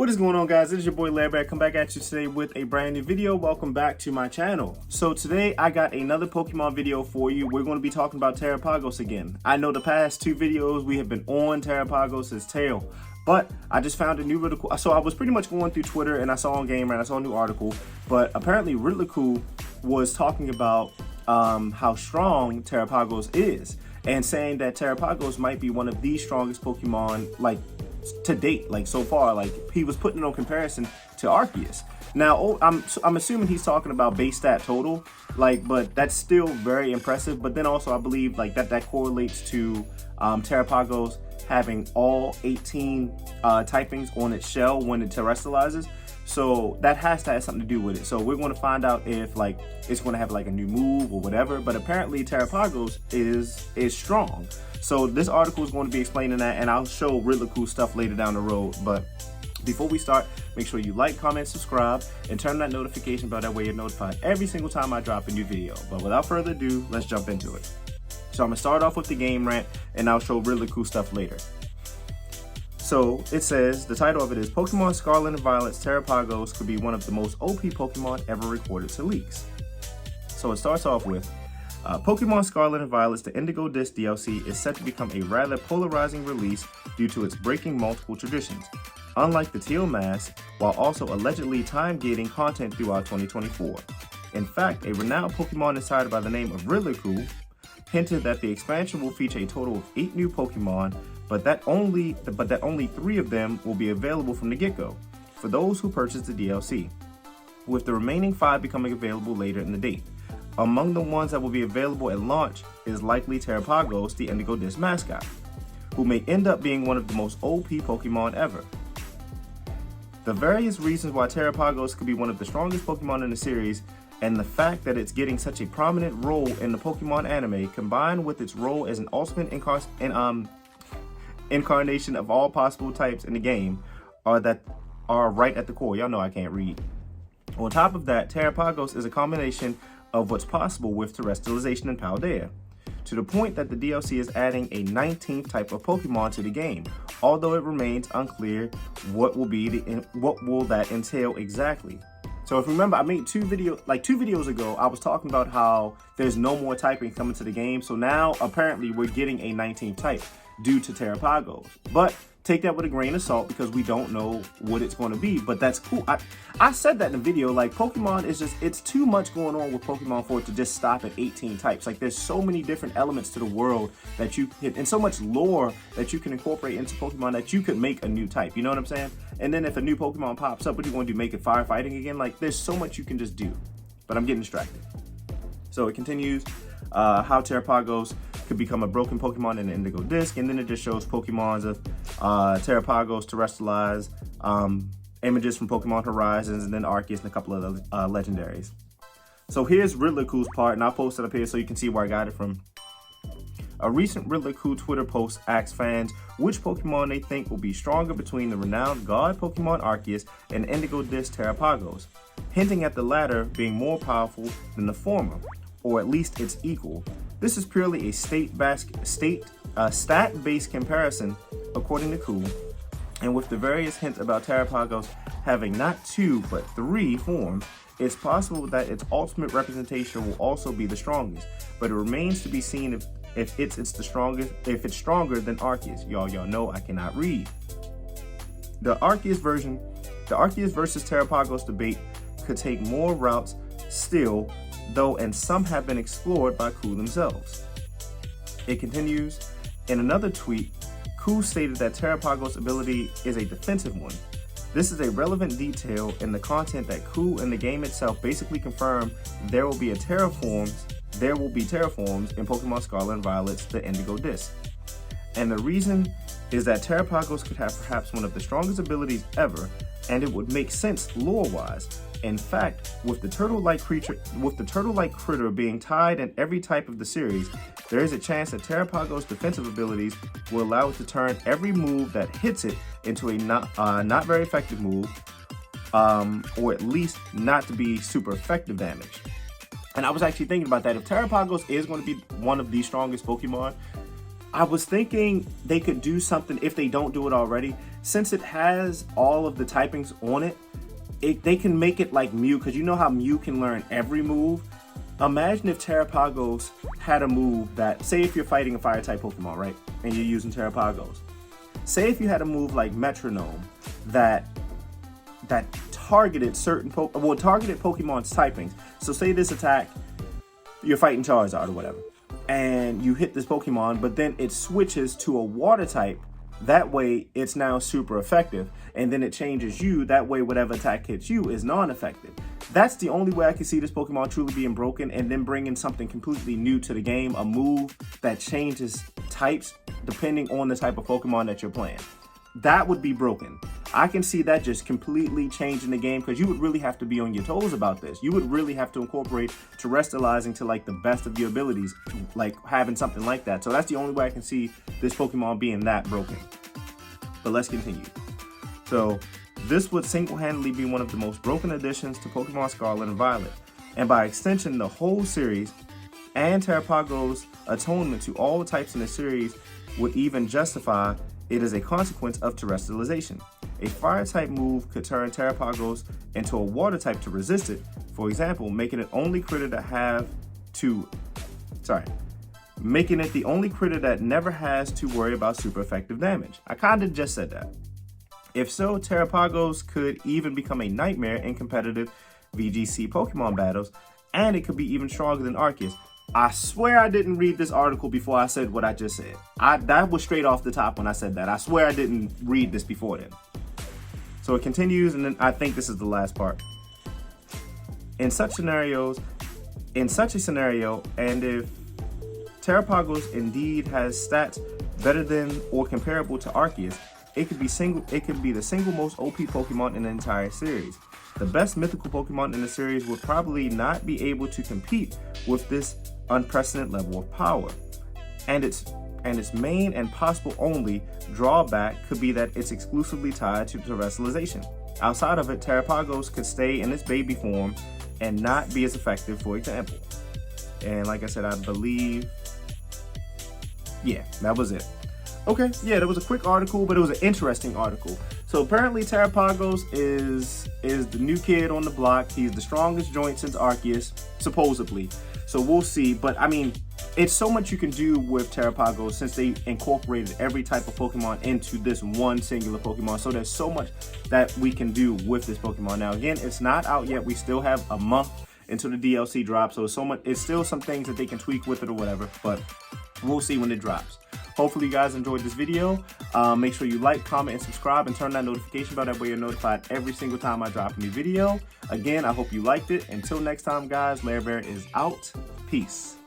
What is going on, guys? It is your boy Larry. Come back at you today with a brand new video. Welcome back to my channel. So today I got another Pokemon video for you. We're going to be talking about Terapagos again. I know the past two videos we have been on Terapagos' tail, but I just found a new Riddle. So I was pretty much going through Twitter and I saw on Gamer and I saw a new article, but apparently Riddle was talking about how strong Terapagos is and saying that Terapagos might be one of the strongest Pokemon to date, so far. He was putting it on comparison to Arceus. Now I'm assuming he's talking about base stat total, but that's still very impressive. But then also I believe that correlates to Terapagos having all 18 typings on its shell when it terastalizes. So that has to have something to do with it. So we're going to find out if it's going to have a new move or whatever. But apparently Terapagos is strong. So this article is going to be explaining that, and I'll show really cool stuff later down the road. But before we start, make sure you like, comment, subscribe, and turn that notification bell. That way you're notified every single time I drop a new video. But without further ado, let's jump into it. So I'm going to start off with the game rant, and I'll show really cool stuff later. So it says, the title of it is Pokemon Scarlet and Violet's Terapagos could be one of the most OP Pokemon ever recorded to leaks. So it starts off with, Pokemon Scarlet and Violet's The Indigo Disc DLC is set to become a rather polarizing release due to its breaking multiple traditions, unlike the Teal Mask, while also allegedly time-gating content throughout 2024. In fact, a renowned Pokemon insider by the name of Riddle hinted that the expansion will feature a total of 8 new Pokemon, but that only 3 of them will be available from the get-go for those who purchase the DLC, with the remaining 5 becoming available later in the date. Among the ones that will be available at launch is likely Terapagos, the Indigo Disc mascot, who may end up being one of the most OP Pokemon ever. The various reasons why Terapagos could be one of the strongest Pokemon in the series, and the fact that it's getting such a prominent role in the Pokemon anime, combined with its role as an ultimate incarnation of all possible types in the game, are right at the core. Y'all know I can't read. On top of that, Terapagos is a combination of what's possible with terastalization and Paldea, to the point that the DLC is adding a 19th type of Pokemon to the game, although it remains unclear what will that entail exactly. So if you remember, I made two videos ago, I was talking about how there's no more typing coming to the game. So now apparently we're getting a 19th type due to Terapagos. But take that with a grain of salt because we don't know what it's going to be. But that's cool. I said that in the video, Pokemon is it's too much going on with Pokemon for it to just stop at 18 types. There's so many different elements to the world that you can, and so much lore that you can incorporate into Pokemon that you could make a new type. You know what I'm saying? And then if a new Pokemon pops up, what are you going to do? Make it firefighting again? There's so much you can just do. But I'm getting distracted. So it continues how Terapagos could become a broken Pokemon in the Indigo Disc, and then it just shows Pokemons of Terapagos, Terastalize, images from Pokemon Horizons, and then Arceus and a couple of legendaries. So here's Riddler's part, and I'll post it up here so you can see where I got it from. A recent Riddler Twitter post asks fans which Pokemon they think will be stronger between the renowned god Pokemon Arceus and Indigo Disc Terapagos, hinting at the latter being more powerful than the former, or at least its equal. This is purely a stat-based comparison, according to Cool, and with the various hints about Terapagos having not 2 but 3 forms, it's possible that its ultimate representation will also be the strongest, but it remains to be seen if it's stronger than Arceus. Y'all know I cannot read. The Arceus versus Terapagos debate could take more routes still, though, and some have been explored by Cool themselves. It continues, in another tweet, Cool stated that Terapagos' ability is a defensive one. This is a relevant detail in the content that Cool and the game itself basically confirm there will be terraforms in Pokemon Scarlet and Violet's The Indigo Disc. And the reason is that Terapagos could have perhaps one of the strongest abilities ever, and it would make sense lore-wise. In fact, with the turtle-like critter being tied in every type of the series, there is a chance that Terapagos' defensive abilities will allow it to turn every move that hits it into a not very effective move, or at least not to be super effective damage. And I was actually thinking about that. If Terapagos is going to be one of the strongest Pokemon, I was thinking they could do something, if they don't do it already, since it has all of the typings on it, they can make it like Mew, because you know how Mew can learn every move. Imagine if Terapagos had a move that, say if you're fighting a fire type Pokemon, right? And you're using Terapagos. Say if you had a move like Metronome that targeted targeted Pokemon's typings. So say this attack, you're fighting Charizard or whatever, and you hit this Pokemon, but then it switches to a water type. That way it's now super effective, and then it changes you. That way whatever attack hits you is non-effective. That's the only way I can see this Pokemon truly being broken, and then bringing something completely new to the game, a move that changes types depending on the type of Pokemon that you're playing. That would be broken. I can see that just completely changing the game, because you would really have to be on your toes about this. You would really have to incorporate terastalizing to like the best of your abilities, like having something like that. So that's the only way I can see this Pokemon being that broken. But let's continue. So this would single-handedly be one of the most broken additions to Pokemon Scarlet and Violet, and by extension the whole series, and Terapagos' atonement to all the types in the series would even justify it as a consequence of terastalization. A fire type move could turn Terapagos into a water type to resist it, for example, making it the only critter that never has to worry about super effective damage. I kinda just said that. If so, Terapagos could even become a nightmare in competitive VGC Pokemon battles, and it could be even stronger than Arceus. I swear I didn't read this article before I said what I just said. That was straight off the top when I said that. I swear I didn't read this before then. So it continues, and then I think this is the last part. In such a scenario, and if Terapagos indeed has stats better than or comparable to Arceus, it could be the single most OP Pokemon in the entire series. The best mythical Pokemon in the series would probably not be able to compete with this unprecedented level of power. And its main and possible only drawback could be that it's exclusively tied to terastallization. Outside of it, Terapagos could stay in its baby form and not be as effective, for example. And like I said, I believe, yeah, that was it. Okay, yeah, that was a quick article, but it was an interesting article. So apparently Terapagos is the new kid on the block. He's the strongest joint since Arceus, supposedly. So we'll see. But I mean, it's so much you can do with Terapagos since they incorporated every type of Pokemon into this one singular Pokemon. So there's so much that we can do with this Pokemon. Now again, it's not out yet. We still have a month until the DLC drops. So it's still some things that they can tweak with it or whatever, but we'll see when it drops. Hopefully you guys enjoyed this video. Make sure you like, comment, and subscribe, and turn that notification bell. That way you're notified every single time I drop a new video. Again, I hope you liked it. Until next time, guys, Lair Bear is out. Peace.